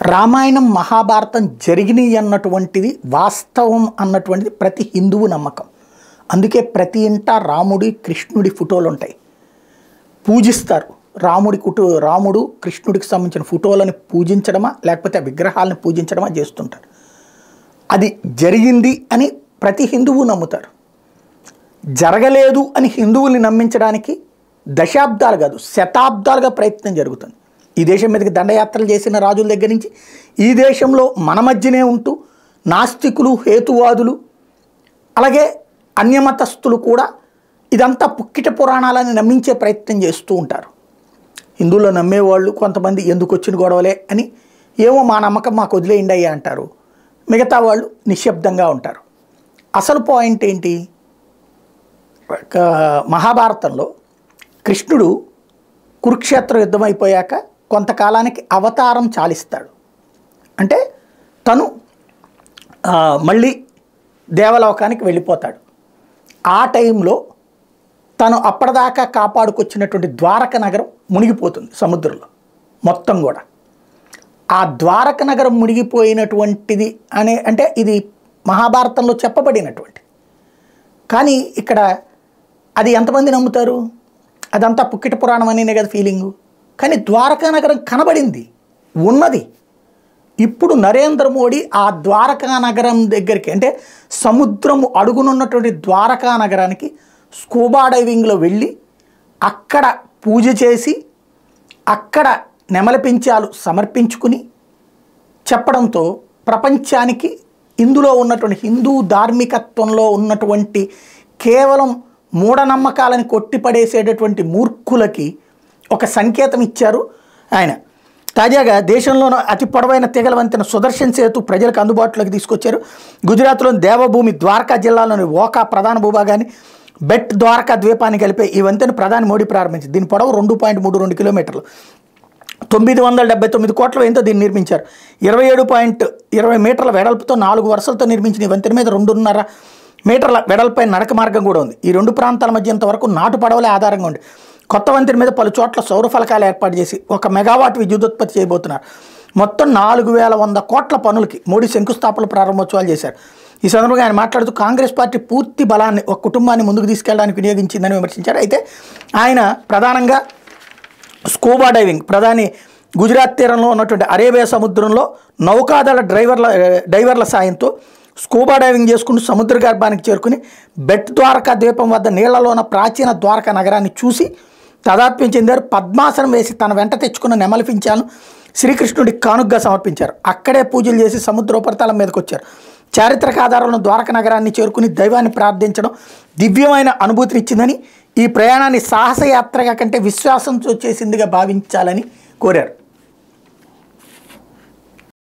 రామాయణం మహాభారతం జరిగినాయి అన్నటువంటిది వాస్తవం అన్నటువంటిది ప్రతి హిందువు నమ్మకం. అందుకే ప్రతి ఇంట రాముడి కృష్ణుడి ఫోటోలు ఉంటాయి, పూజిస్తారు. రాముడు కృష్ణుడికి సంబంధించిన ఫోటోలను పూజించడమా లేకపోతే ఆ విగ్రహాలను పూజించడమా చేస్తుంటారు. అది జరిగింది అని ప్రతి హిందువు నమ్ముతారు. జరగలేదు అని హిందువుల్ని నమ్మించడానికి దశాబ్దాలు కాదు శతాబ్దాలుగా ప్రయత్నం జరుగుతుంది. ఈ దేశం మీదకి దండయాత్రలు చేసిన రాజుల దగ్గర నుంచి ఈ దేశంలో మన మధ్యనే ఉంటూ నాస్తికులు, హేతువాదులు, అలాగే అన్యమతస్థులు కూడా ఇదంతా పుక్కిట పురాణాలని నమ్మించే ప్రయత్నం చేస్తూ ఉంటారు. హిందువుల్లో నమ్మేవాళ్ళు కొంతమంది ఎందుకు వచ్చిన గొడవలే అని ఏమో మా నమ్మకం మాకు వదిలేయండి అయ్యా అంటారు. మిగతా వాళ్ళు నిశ్శబ్దంగా ఉంటారు. అసలు పాయింట్ ఏంటి? మహాభారతంలో కృష్ణుడు కురుక్షేత్ర యుద్ధం అయిపోయాక కొంతకాలానికి అవతారం చాలిస్తాడు. అంటే తను మళ్ళీ దేవలోకానికి వెళ్ళిపోతాడు. ఆ టైంలో తను అప్పటిదాకా కాపాడుకొచ్చినటువంటి ద్వారక నగరం మునిగిపోతుంది సముద్రంలో మొత్తం కూడా. ఆ ద్వారక నగరం మునిగిపోయినటువంటిది అంటే ఇది మహాభారతంలో చెప్పబడినటువంటి, కానీ ఇక్కడ అది ఎంతమంది నమ్ముతారు? అదంతా పుక్కిట పురాణం అనేనే కదా ఫీలింగు. కానీ ద్వారకా నగరం కనబడింది, ఉన్నది. ఇప్పుడు నరేంద్ర మోడీ ఆ ద్వారకా నగరం దగ్గరికి, అంటే సముద్రము అడుగునున్నటువంటి ద్వారకా నగరానికి స్కూబా డైవింగ్లో వెళ్ళి అక్కడ పూజ చేసి అక్కడ నెమలిపించాలు సమర్పించుకుని చెప్పడంతో ప్రపంచానికి ఇందులో ఉన్నటువంటి హిందూ ధార్మికత్వంలో ఉన్నటువంటి కేవలం మూఢనమ్మకాలని కొట్టిపడేసేటటువంటి మూర్ఖులకి ఒక సంకేతం ఇచ్చారు ఆయన. తాజాగా దేశంలోని అతి పొడవైన తీగల వంతెన సుదర్శన్ సేతు ప్రజలకు అందుబాటులోకి తీసుకొచ్చారు. గుజరాత్లోని దేవభూమి ద్వారకా జిల్లాలోని ఓకా ప్రధాన భూభాగాన్ని బెట్ ద్వారకా ద్వీపాన్ని కలిపే ఈ వంతెన ప్రధాని మోడీ ప్రారంభించింది. దీని పొడవు 2.32 కిలోమీటర్లు, 979 కోట్ల వ్యయంతో దీన్ని నిర్మించారు. 27.20 మీటర్ల వెడల్పుతో 4 వరుసలతో నిర్మించిన ఈ వంతెన మీద 2.5 మీటర్ల వెడల్పై నడక మార్గం కూడా ఉంది. ఈ రెండు ప్రాంతాల మధ్య ఇంతవరకు నాటు పడవలే ఆధారంగా ఉంది. కొత్త వంతెన మీద పలు చోట్ల సౌర ఫలకాలు ఏర్పాటు చేసి 1 మెగావాట్ విద్యుదుత్పత్తి చేయబోతున్నారు. మొత్తం 4100 కోట్ల పనులకి మోడీ శంకుస్థాపనలు ప్రారంభోత్సవాలు చేశారు. ఈ సందర్భంగా ఆయన మాట్లాడుతూ కాంగ్రెస్ పార్టీ పూర్తి బలాన్ని ఒక కుటుంబాన్ని ముందుకు తీసుకెళ్ళడానికి వినియోగించిందని విమర్శించారు. అయితే ఆయన ప్రధానంగా స్కూబా డైవింగ్, ప్రధాని గుజరాత్ తీరంలో ఉన్నటువంటి అరేబియా సముద్రంలో నౌకాదళ డైవర్ల సాయంతో స్కూబా డైవింగ్ చేసుకుంటూ సముద్ర గర్భానికి చేరుకుని బెట్ ద్వారకా ద్వీపం వద్ద నీళ్లలో ఉన్న ప్రాచీన ద్వారకా నగరాన్ని చూసి తాదాత్మ్యం చెందారు. పద్మాసనం వేసి తన వెంట తెచ్చుకున్న నెమలిపించాలను శ్రీకృష్ణుడికి కానుగ్గా సమర్పించారు. అక్కడే పూజలు చేసి సముద్రోపరితలం మీదకి వచ్చారు. చారిత్రక ఆధారంలో ద్వారకా నగరాన్ని చేరుకుని దైవాన్ని ప్రార్థించడం దివ్యమైన అనుభూతినిచ్చిందని, ఈ ప్రయాణాన్ని సాహసయాత్రగా కంటే విశ్వాసంతో చేసిందిగా భావించాలని కోరారు.